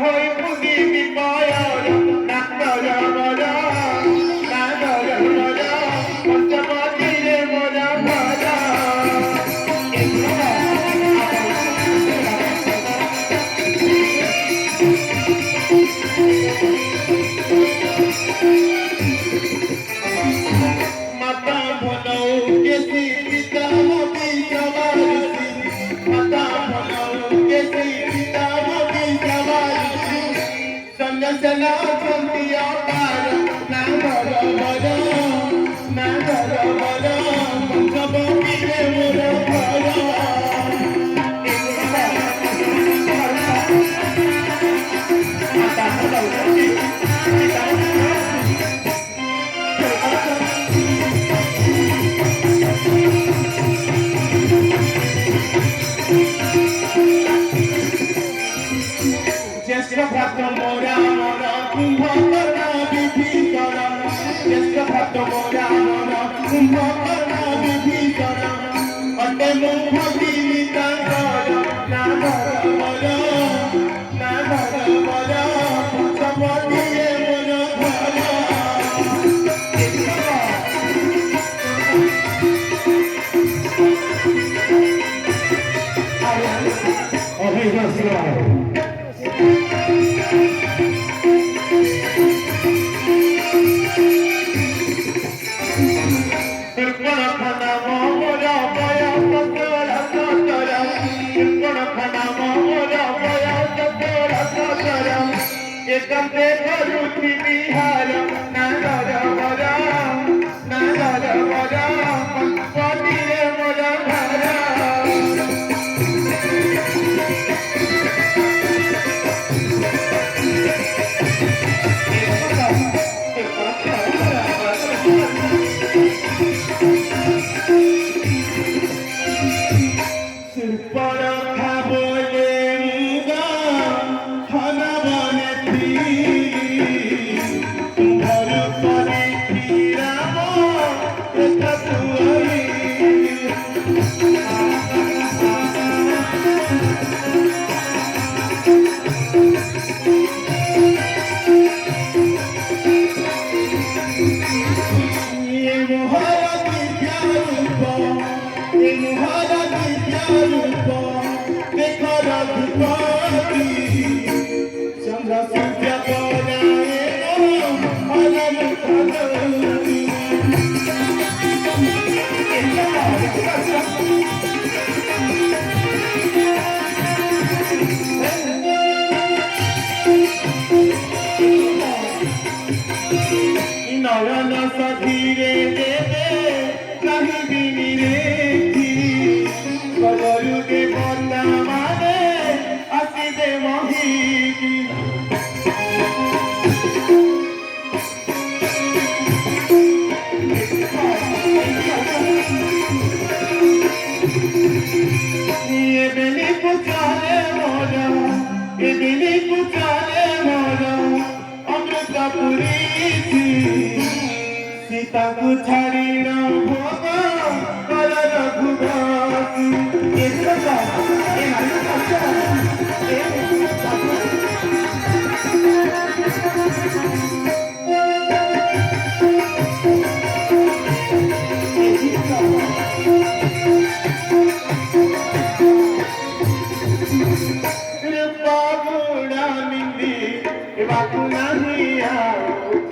হই মুনি বিপয় নাগর বর নাগর বর পঞ্চমতীরে মোর ভর মাতা ভনৌ কেসি পিতা মতি সবারসি মাতা ভনৌ কেসি পিতা মতি সবারসি সন্ন্যাসনা সন্তিয়া পার নাগর বর নাগর বর পঞ্চমতীরে মোর ভর মাতা ভনৌ কেসি পিতা জ্যেষ্ঠ ভ্রাতৃ মোরা মন কুম্ভকর্ণ বিভীষণ জ্যেষ্ঠ ভ্রাতৃ মোরা মন কুম্ভকর্ণ বিভীষণ অটে মুখ জীবিতাঙ্কর নাগর বর নাগর বর পঞ্চমতীরে মোর ঘর একতে করুতি বিহার নাগর বর নাগর বর পঞ্চমতীরে মোর ঘর সুপরখা বলে মুগা হনা বনে ঘর করে রাম এটা তুই মহারানী রূপ মহারানী রূপ দেখ রঘুপতি চন্দ্র সূর্য পরায়ে হরণ করি নয়ন সধীরে দেবে কাহিবিনি রেখি কলযুগে বর্তমানে আসিবে মহিষী এবেলি পুচারে মোর এবেলি পুচারে মোর অমৃত পুরীছি সীতাକୁ ଛାଡ଼ିର ଭୋଗ କର ରଘୁପତି ରୂପ ଗୁଣ ନିନ୍ଦି ବାକୁ ନାହିଁ ଆଉ